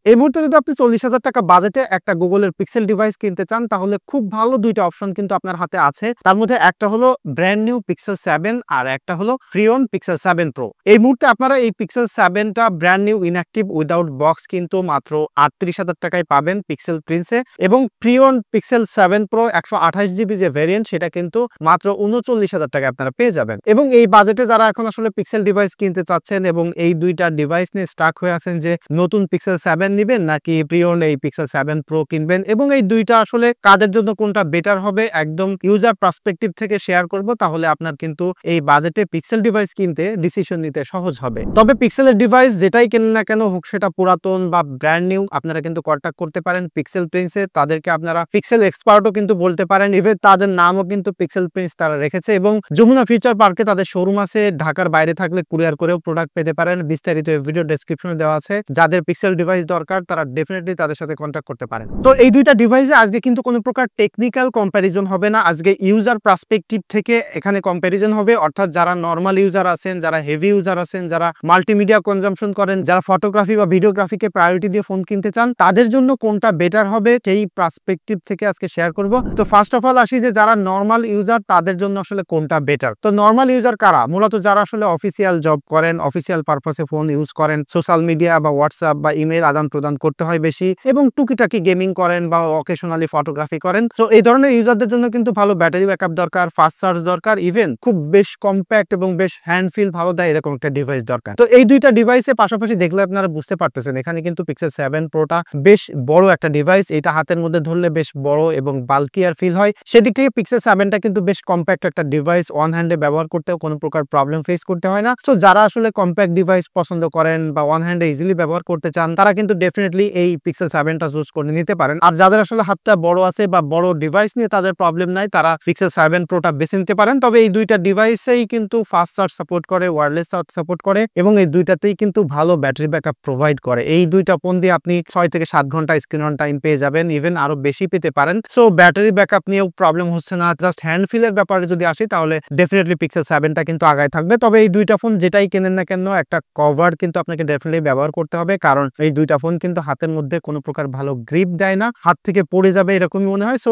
এই মুহূর্তে যদি আপনি 40,000 টাকা বাজেটে একটা গুগলের পিক্সেল ডিভাইস কিনতে চান তাহলে খুব ভালো দুইটা অপশন কিন্তু আপনার হাতে আছে। তার মধ্যে একটা হলো ব্র্যান্ড নিউ পিক্সেল 7 আর একটা হলো প্রি-ওন পিক্সেল 7 প্রো। এই মুহূর্তে আপনারা এই পিক্সেল 7 টা brand new inactive without box কিন্তু মাত্র 38,000 টাকায় পাবেন পিক্সেল প্রিন্সে, এবং প্রি-ওন পিক্সেল 7 প্রো 128 জিবি যে ভেরিয়েন্ট সেটা কিন্তু মাত্র 39,000 টাকায় আপনারা পেয়ে যাবেন। এবং এই বাজেটে যারা এখন আসলে পিক্সেল ডিভাইস কিনতে চাচ্ছেন এবং এই দুইটা ডিভাইস নিয়ে স্টাক হয়ে আছেন যে নতুন পিক্সেল 7 নিবেন নাকি প্রি-ওন এই পিক্সেল 7 প্রো কিনবেন এবং এই দুইটা আসলে কাজের জন্য কোনটা বেটার হবে একদম ইউজার পার্সপেক্টিভ থেকে শেয়ার করব, তাহলে আপনার কিন্তু এই বাজেটে পিক্সেল ডিভাইস কিনতে ডিসিশন নিতে সহজ হবে। তবে পিক্সেলের ডিভাইস যেটাই কেনেন না কেন, হোক সেটা পুরাতন বা ব্র্যান্ড নিউ, আপনারা কিন্তু কন্টাক্ট করতে পারেন পিক্সেল প্রিন্সে। তাদেরকে আপনারা পিক্সেল এক্সপার্টও কিন্তু বলতে পারেন, ইভেন তাদের নামও কিন্তু পিক্সেল প্রিন্স তারা রেখেছে। এবং যমুনা ফিউচার পার্কে তাদের শোরুম আছে, ঢাকার বাইরে থাকলে কুরিয়ার করেও প্রোডাক্ট পেতে পারেন। বিস্তারিত ভিডিও ডেসক্রিপশনে দেওয়া আছে। যাদের পিক্সেল ডিভাইস দরকার তারা ডেফিনেটলি তাদের সাথে কন্টাক্ট করতে পারেন। তো এই দুইটা ডিভাইসে আজকে কিন্তু কোনো প্রকার টেকনিক্যাল কম্প্যারিজন হবে না, আজকে ইউজার পার্সপেক্টিভ থেকে এখানে কম্প্যারিজন হবে। অর্থাৎ যারা নর্মাল ইউজার আছেন, যারা হেভি ইউজার আছেন, যারা মাল্টিমিডিয়া কনজাম্পশন করেন, যারা ফটোগ্রাফি বা ভিডিওগ্রাফিকে প্রায়োরিটি দিয়ে ফোন কিনতে চান, তাদের জন্য কোনটা বেটার হবে সেই পার্সপেক্টিভ থেকে আজকে শেয়ার করব। তো ফার্স্ট অফ অল আসি যে যারা নর্মাল ইউজার তাদের জন্য আসলে কোনটা বেটার। তো নর্মাল ইউজার কারা? মূলত যারা আসলে অফিসিয়াল জব করেন, অফিসিয়াল পারপাসে ফোন ইউজ করেন, সোশ্যাল মিডিয়া বা হোয়াটসঅ্যাপ বা ইমেল আদান প্রদান করতে হয় বেশি, এবং টুকিটাকি গেমিং করেন বা অকেশনালি ফটোগ্রাফি করেন। তো এই ধরনের ইউজারদের জন্য কিন্তু ভালো ব্যাটারি ব্যাকআপ দরকার, ফাস্ট চার্জ দরকার, ইভেন খুব বেশ কম্প্যাক্ট এবং বেশ হ্যান্ড ফিল ভালো দেয় এরকম একটা ডিভাইস দরকার। তো এই দুইটা ডিভাইসের পাশাপাশি দেখলে আপনারা বুঝতে পারতেছেন এখানে কিন্তু পিক্সেল 7 প্রোটা বেশ বড় একটা ডিভাইস। এটা হাতের মধ্যে ধরলে বেশ বড় এবং বাল্কিয়ার ফিল হয়। সেদিক থেকে পিক্সেল 7টা কিন্তু বেশ কম্প্যাক্ট একটা ডিভাইস, ওয়ান হ্যান্ডে ব্যবহার করতেও কোনো প্রকার প্রবলেম ফেস করতে হয় না। সো যারা আসলে কম্প্যাক্ট ডিভাইস পছন্দ করেন বা ওয়ান হ্যান্ডে ইজিলি ব্যবহার করতে চান তারা কিন্তু ডেফিনেটলি এই পিক্সেল 7টা চুজ করে নিতে পারেন। আর যাদের আসলে হাতটা বড় আছে বা বড় ডিভাইস নিয়ে তাদের প্রবলেম নাই, তারা পিক্সেল 7 প্রোটা বেছে নিতে পারেন। তবে এই দুইটা ডিভাইসেই কিন্তু ফাস্ট চার্জ সাপোর্ট করে, ওয়্যারলেস চার্জ সাপোর্ট করে এবং এই দুইটাতেই কিন্তু ভালো ব্যাটারি ব্যাকআপ প্রোভাইড করে। এই দুইটা ফোন দিয়ে আপনি 6 থেকে 7 ঘন্টা স্ক্রিন অন টাইম পেয়ে যাবেন, ইভেন আরো বেশি পেতে পারেন। সো ব্যাটারি ব্যাকআপ নিয়েও প্রবলেম হচ্ছে না। জাস্ট হ্যান্ড ফিলের ব্যাপারে যদি আসি তাহলে ডেফিনেটলি পিক্সেল 7টা কিন্তু আগায় থাকবে। তবে এই দুইটা ফোন যেটাই কেনেন না কেন একটা কভার কিন্তু আপনাকে ডেফিনেটলি ব্যবহার করতে হবে, কারণ এই দুইটা ফোন কিন্তু হাতের মধ্যে কোনো প্রকার ভালো গ্রিপ দেয় না, হাত থেকে পড়ে যাবে এরকমই মনে হয়। সো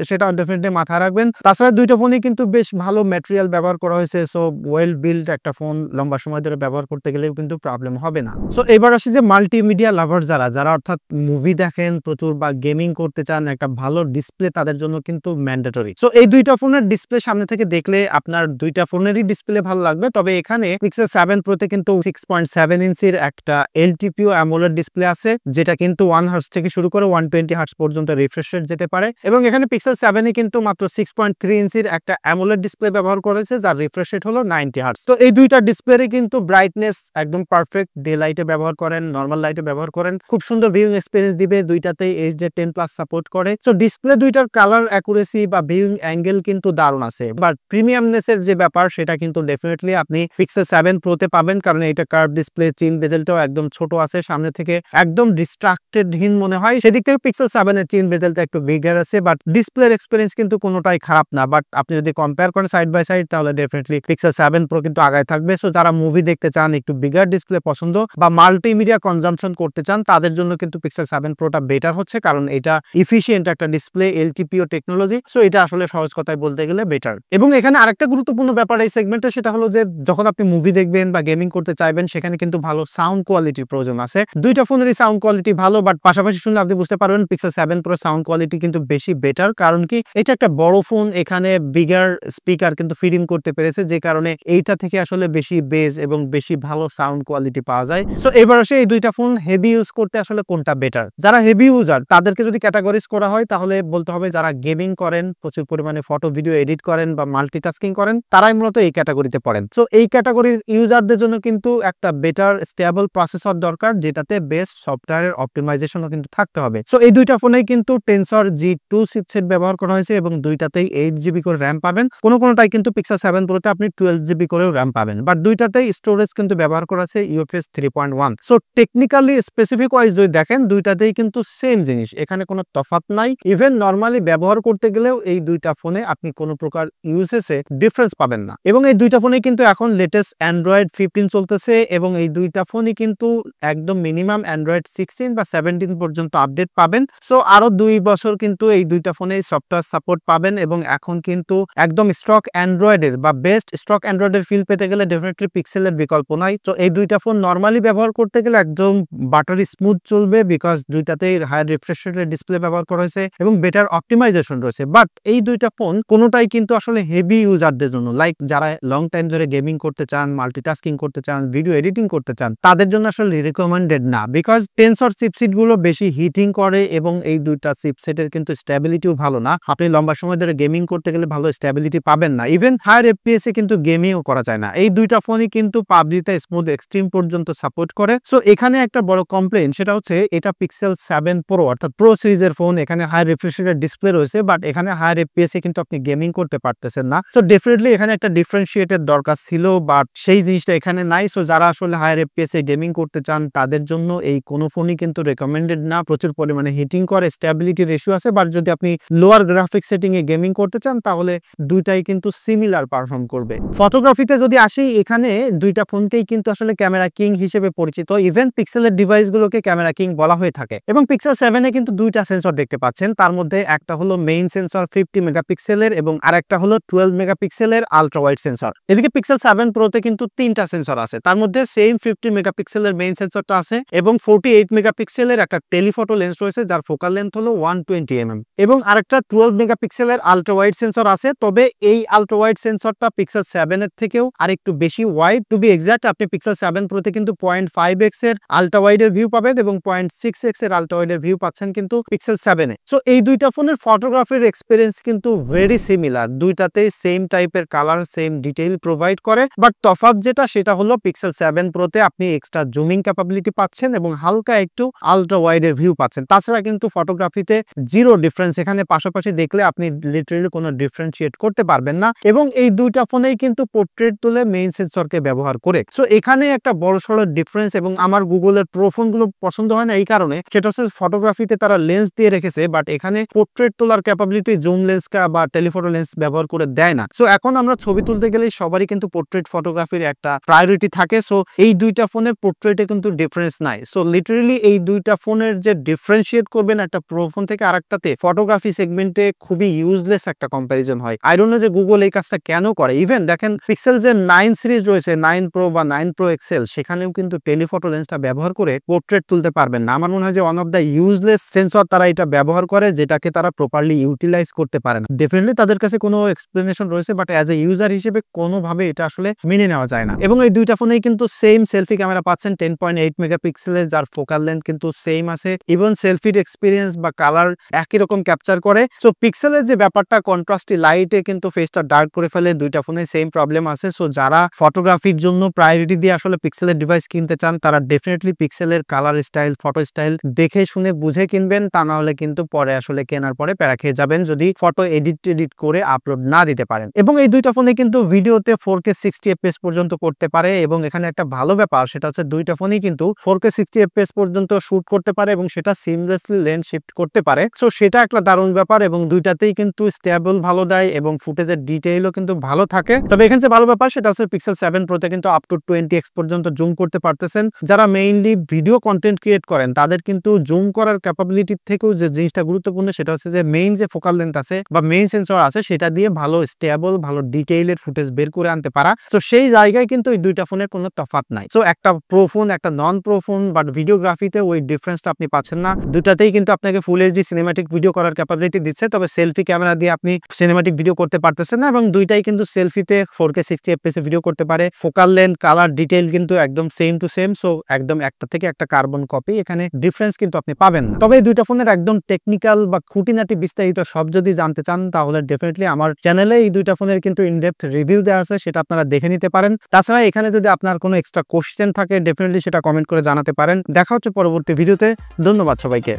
সেটা ডেফিনেটলি মাথায় রাখবেন। তাছাড়া দুইটা ফোনই কিন্তু বেশ ভালো ম্যাটেরিয়াল ব্যবহার করা হয়েছে। সো ওয়েল বিল্ড একটা ফোন লম্বা সময় ধরে ব্যবহার করতে গেলেও কিন্তু প্রবলেম হবে না। সো এবার আসি যে মাল্টিমিডিয়া লাভার যারা অর্থাৎ মুভি দেখেন প্রচুর বা গেমিং করতে চান, একটা ভালো ডিসপ্লে তাদের জন্য কিন্তু ম্যান্ডেটরি। সো এই দুইটা ফোনের ডিসপ্লে সামনে থেকে দেখলে আপনার দুইটা ফোনেরই ডিসপ্লে ভালো লাগবে। তবে এখানে পিক্সেল 7 প্রোতে কিন্তু 6.7 ইঞ্চির একটা এলটিপিও অ্যামোলেড ডিসপ্লে আছে, যেটা কিন্তু 1 হার্টজ থেকে শুরু করে 120 হার্টজ পর্যন্ত রিফ্রেশ রেট যেতে পারে। এবং এখানে পিক্সেল 7 কিন্তু মাত্র 6.3 ইঞ্চির একটা অ্যামোলেড ডিসপ্লে ব্যবহার করেছে, যার রিফ্রেশ রেট হলো 90 হার্টজ। তো এই দুইটা ডিসপ্লে কিন্তু ব্রাইটনেস একদম পারফেক্ট, ডে লাইটে ব্যবহার করেন, নরমাল লাইটে ব্যবহার করেন, খুব সুন্দর ভিউইং এক্সপেরিয়েন্স দিবে। দুইটাতেই HD10+ সাপোর্ট করে। সো ডিসপ্লে দুইটার কালার অ্যাকুরেসি বা ভিউইং অ্যাঙ্গেল কিন্তু দারুণ আছে। বাট প্রিমিয়ামনেসের যে ব্যাপার সেটা কিন্তু ডেফিনেটলি আপনি পিক্সেল 7 প্রোতে পাবেন, কারণ এটা কার্ভ ডিসপ্লে, চিন বেজেলটাও একদম ছোট আছে, সামনে থেকে একদম ডিস্ট্রাক্টেডহীন মনে হয়। সেদিক থেকে পিক্সেল 7 এর চিন বেজেলটা একটু বিগার আছে, বাট ডিসপ্লের এক্সপেরিয়েন্স কিন্তু কোনোটাই খারাপ না। বাট আপনি যদি কম্পেয়ার করেন সাইড বাই সাইড তাহলে ডেফিনেটলি পিক্সেল 7 প্রো কিন্তু আগায় থাকবে। সো যারা মুভি দেখতে চান, একটু বিগার ডিসপ্লে পছন্দ বা মাল্টিমিডিয়া কনজাম্পশন করতে চান তাদের জন্য কিন্তু পিক্সেল 7 প্রোটা বেটার হচ্ছে, কারণ এটা ইফিশিয়েন্ট একটা ডিসপ্লে, এলটিপিও টেকনোলজি। সো এটা আসলে সহজ কথায় বলতে গেলে বেটার। এবং এখানে আরেকটা গুরুত্বপূর্ণ ব্যাপার এই সেগমেন্টে, সেটা হলো যে যখন আপনি মুভি দেখবেন বা গেমিং করতে চাইবেন সেখানে কিন্তু ভালো সাউন্ড কোয়ালিটির প্রয়োজন আছে। দুইটা ফোনেরই সাউন্ড কোয়ালিটি ভালো, বাট পাশাপাশি শুনলে আপনি বুঝতে পারবেন পিক্সেল 7 প্রো সাউন্ড কোয়ালিটি কিন্তু বেশি বেটার। কারণ কি, এটা একটা বড় ফোন, এখানে বিগার স্পিকার কিন্তু ফিড ইন করতে পেরেছে, যে কারণে এইটা থেকে আসলে বেশি বেজ এবং বেশি ভালো সাউন্ড কোয়ালিটি পাওয়া যায়। সো এবার আসে এই দুইটা ফোন হেভি ইউজ করতে আসলে কোনটা বেটার। যারা হেভি ইউজার তাদেরকে যদি ক্যাটাগরিজ করা হয় তাহলে বলতে হবে যারা গেমিং করেন, প্রচুর পরিমাণে ফটো ভিডিও এডিট করেন বা মাল্টিটাস্কিং করেন, তারাই মূলত এই ক্যাটাগরিতে পড়েন। সো এই ক্যাটাগরির ইউজারদের জন্য কিন্তু একটা বেটার স্টেবল প্রসেসর দরকার, যেটাতে বেস্ট সফটওয়্যারের অপটিমাইজেশনও কিন্তু থাকতে হবে। সো এই দুইটা ফোনেই কিন্তু টেনসর G2 চিপসেট ব্যবহার করা হয়েছে এবং দুইটাতেই 8GB করে র্যাম পাবেন। কোনোটাই কিন্তু পিক্সেল 7 প্রোতে আপনি 12GB করেও র্যাম পাবেন, বাট দুইটাতেই স্টোরেজ কিন্তু ব্যবহার করা আছে UFS 3.1। So technically specific wise যদি দেখেন দুইটাতেই কিন্তু সেম জিনিস, এখানে কোনো তফাৎ নাই। ইভেন নরমালি ব্যবহার করতে গেলেও এই দুইটা ফোনে আপনি কোনো প্রকার ইউএসএসে ডিফারেন্স পাবেন না। এবং এই দুইটা ফোনে কিন্তু এখন লেটেস্ট Android 15 চলতেছে এবং এই দুইটা ফোনই কিন্তু একদম মিনিমাম Android Android 16 বা 17 পর্যন্ত আপডেট পাবেন। সো আরো 2 বছর কিন্তু এই দুইটা ফোনে সফটওয়্যার সাপোর্ট পাবেন এবং এখন কিন্তু একদম স্টক অ্যান্ড্রয়েডের বা বেস্ট স্টক অ্যান্ড্রয়েডের ফিল পেতে গেলে ডেফিনেটলি পিক্সেলের বিকল্প নাই। তো এই দুইটা ফোন নরমালি ব্যবহার করতে গেলে একদম বাটারি স্মুথ চলবে, বিকজ দুইটাতেই হায়ার রিফ্রেশ রেটের ডিসপ্লে ব্যবহার করা হয়েছে এবং বেটার অপটিমাইজেশন রয়েছে। বাট এই দুইটা ফোন কোনোটাই কিন্তু আসলে হেভি ইউজারদের জন্য, লাইক যারা লং টাইম ধরে গেমিং করতে চান, মাল্টিটাস্কিং করতে চান, ভিডিও এডিটিং করতে চান, তাদের জন্য আসলে রিকমেন্ডেড না, বিকজ টেনসর চিপসেট গুলো বেশি হিটিং করে এবং এই দুইটা চিপসেটের কিন্তু স্টেবিলিটিও ভালো না। আপনি লম্বা সময় ধরে গেমিং করতে গেলে ভালো স্টেবিলিটি পাবেন না, ইভেন হায়ার এফপিএস এ কিন্তু গেমিংও করা যায় না। এই দুইটা ফোনই কিন্তু পাবজিতে স্মুথ এক্সট্রিম পর্যন্ত সাপোর্ট করে। সো এখানে একটা বড় কমপ্লেন, সেটা হচ্ছে এটা পিক্সেল 7 প্রো অর্থাৎ প্রো সিরিজের ফোন, এখানে হাই রিফ্রেশ রেটের ডিসপ্লে রয়েছে, বাট এখানে হায়ার এফপিএস এ কিন্তু আপনি গেমিং করতে পারতেছেন না। সো ডেফিনেটলি এখানে একটা ডিফারেন্সিয়েটের দরকার ছিল, বাট সেই জিনিসটা এখানে নাই। সো যারা আসলে হায়ার এফপিএস এ গেমিং করতে চান তাদের জন্য এই কোনো ফোনই কিন্তু রেকমেন্ডেড না। প্রচুর পরিমাণে হিটিং করে, স্টেবিলিটি রেশিও আছে, বাট যদি আপনি লোয়ার গ্রাফিক সেটিং এ গেমিং করতে চান তাহলে দুইটাই কিন্তু সিমিলার পারফর্ম করবে। ফটোগ্রাফিতে যদি আসি, এখানে দুইটা ফোনকেই কিন্তু আসলে ক্যামেরা কিং হিসেবে পরিচিত, ইভেন পিক্সেলের ডিভাইসগুলোকে ক্যামেরা কিং বলা হয়ে থাকে। এবং পিক্সেল 7 এ কিন্তু দুইটা সেন্সর দেখতে পাচ্ছেন, তার মধ্যে একটা হলো মেইন সেন্সর 50 মেগাপিক্সেলের এবং আরেকটা হলো 12 মেগাপিক্সেলের আলট্রা ওয়াইড সেন্সর। এদিকে পিক্সেল 7 প্রোতে কিন্তু তিনটা সেন্সর আছে, তার মধ্যে সেম 50 মেগাপিক্সেলের মেইন সেন্সরটা আছে এবং 48 মেগাপিক্সেলের একটা টেলিফটো লেন্স রয়েছে যার ফোকাল লেন্থ হলো 120 mm এবং আরেকটা 12 মেগাপিক্সেলের আলট্রা ওয়াইড সেন্সর আছে। তবে এই আলট্রা ওয়াইড সেন্সরটা পিক্সেল 7 এর থেকেও আরেকটু বেশি ওয়াইড। টু বি এক্সাক্ট, আপনি পিক্সেল 7 প্রোতে কিন্তু 0.5x এর আলট্রা ওয়াইড এর ভিউ পাবেন এবং 0.6x এর আলট্রা ওয়াইড এর ভিউ পাচ্ছেন কিন্তু পিক্সেল 7 এ। সো এই দুইটা ফোনের ফটোগ্রাফির এক্সপেরিয়েন্স কিন্তু ভেরি সিমিলার, দুইটাতেই সেম টাইপের কালার, সেম ডিটেইল প্রোভাইড করে। বাট তফাৎ যেটা, সেটা হলো পিক্সেল 7 প্রোতে আপনি এক্সট্রা জুমিং ক্যাপাবিলিটি পাচ্ছেন এবং হালকা একটু আলট্রা ওয়াইড এর ভিউ পাচ্ছেন। তাছাড়া কিন্তু ফটোগ্রাফিতে জিরো ডিফারেন্স, এখানে পাশাপাশি দেখলে আপনি লিটারালি কোনো ডিফারেন্সিয়েট করতে পারবেন না। এবং এই দুইটা ফোনেই কিন্তু পোর্ট্রেট তুলে মেইন সেন্সরকে ব্যবহার করে। সো এখানে একটা বড়সড় ডিফারেন্স, এবং আমার গুগলের প্রো ফোনগুলো পছন্দ হয় না এই কারণে, সেটা হচ্ছে ফটোগ্রাফিতে তারা লেন্স দিয়ে রেখেছে, বাট এখানে পোর্ট্রেট তোলার ক্যাপাবিলিটি জুম লেন্স বা টেলিফটো লেন্স ব্যবহার করে দেয় না। সো এখন আমরা ছবি তুলতে গেলে সবারই কিন্তু পোর্ট্রেট ফটোগ্রাফির একটা প্রায়োরিটি থাকে। সো এই দুইটা ফোনের পোর্ট্রেটে কিন্তু ডিফারেন্স নাই। সো লিটারালি এই দুইটা ফোনের যে ডিফারেন্সিয়েট করবেন একটা প্রো ফোন থেকে আরেকটাতে, ফটোগ্রাফি সেগমেন্টে খুবই ইউজলেস একটা কম্পারিজন হয়। আই ডোন্ট নো যে গুগল এই কাজটা কেন করে। ইভেন দেখেন পিক্সেল যে 9 সিরিজ রয়েছে, 9 প্রো বা 9 প্রো এক্সেল, সেখানেও কিন্তু টেলিফটো লেন্সটা ব্যবহার করে পোর্ট্রেট তুলতে পারবেন না। আমার মনে হয় যে one of the useless sensor তারা এটা ব্যবহার করে, যেটাকে তারা প্রপারলি ইউটিলাইজ করতে পারে না। ডেফিনেটলি তাদের কাছে কোনো এক্সপ্লেনেশন রয়েছে, বাট অ্যাজ এ ইউজার হিসেবে কোনোভাবে এটা আসলে মেনে নেওয়া যায় না। এবং এই দুইটা ফোনেই কিন্তু সেম সেলফি ক্যামেরা পাচ্ছেন 10.8 মেগাপিক্সেলের, যার ফোকাল লেন্থ কিন্তু সেম আছে। ইভেন সেলফির এক্সপিরিয়েন্স বা কালার একই রকম ক্যাপচার করে। সো পিক্সেলের যে ব্যাপারটা, কন্ট্রাস্টি লাইটে কিন্তু ফেসটা ডার্ক করে ফেলে, দুইটা ফোনে সেম প্রবলেম আছে। সো যারা ফটোগ্রাফির জন্য প্রায়োরিটি দিয়ে আসলে পিক্সেলের ডিভাইস কিনতে চান, তারা ডেফিনেটলি পিক্সেলের কালার স্টাইল, ফটো স্টাইল দেখে শুনে বুঝে কিনবেন, তা না হলে কিন্তু পরে আসলে কেনার পরে প্যারা খেয়ে যাবেন যদি ফটো এডিট করে আপলোড না দিতে পারেন। এবং এই দুইটা ফোনে কিন্তু ভিডিওতে 4K 60 fps পর্যন্ত করতে পারে। এবং এখানে একটা ভালো ব্যাপার, সেটা হচ্ছে দুইটা ফোনই কিন্তু 4K 60 fps পর্যন্ত শুট করতে পারে এবং সেটা সিমলেসলি লেন্স শিফট করতে পারে। সো সেটা একটা দারুণ ব্যাপার এবং দুইটাতেই কিন্তু স্টেবল ভালো দেয় এবং ফুটেজের ডিটেইলও কিন্তু ভালো থাকে। তবে এখানে যে ভালো ব্যাপার, সেটা হচ্ছে পিক্সেল 7 প্রোতে কিন্তু আপ টু 20x পর্যন্ত জুম করতে পারতেছেন। যারা মেইনলি ভিডিও কন্টেন্ট ক্রিয়েট করেন তাদের কিন্তু জুম করার ক্যাপাবিলিটি থেকেও যে জিনিসটা গুরুত্বপূর্ণ, সেটা হচ্ছে যে মেইন যে ফোকাল লেন্থ আছে বা মেইন সেন্সর আছে, সেটা দিয়ে ভালো স্টেবল, ভালো ডিটেইলের ফুটেজ বের করে আনতে পারা। সো সেই জায়গায় কিন্তু এই দুইটা ফোনের কোনো তফাৎ নাই। সো একটা প্রো ফোন, একটা নন প্রো ফোন, বাট ভিডিওগ্রাফিতে ওই ডিফারেন্সটা আপনি পাচ্ছেন না। দুটাতেই কিন্তু আপনাকে ফুল এইচডি সিনেম্যাটিক ভিডিও করার ক্যাপাবিলিটি দিচ্ছে, তবে সেলফি ক্যামেরা দিয়ে আপনি সিনেম্যাটিক ভিডিও করতে পারতেছেন না। এবং দুইটাই কিন্তু সেলফিতে 4K 60 fps ভিডিও করতে পারে। ফোকাল লেন্থ, কালার, ডিটেইল কিন্তু একদম সেম টু সেম। সো একদম একটা থেকে একটা কার্বন কপি, এখানে ডিফারেন্স কিন্তু আপনি পাবেন না। তবে এই দুইটা ফোনের একদম টেকনিক্যাল বা খুঁটিনাটি বিস্তারিত সব যদি জানতে চান, তাহলে ডেফিনেটলি আমার চ্যানেলে এই দুইটা ফোনের কিন্তু ইনডেপথ রিভিউ দেওয়া আছে, সেটা আপনারা দেখে নিতে পারেন। তাছাড়া এখানে যদি আপনার কোনো এক্সট্রা কোশ্চেন থাকে, ডেফিনেটলি সেটা কমেন্ট করে জানাতে পারেন। দেখা হচ্ছে পরবর্তী ভিডিওতে। ধন্যবাদ সবাইকে।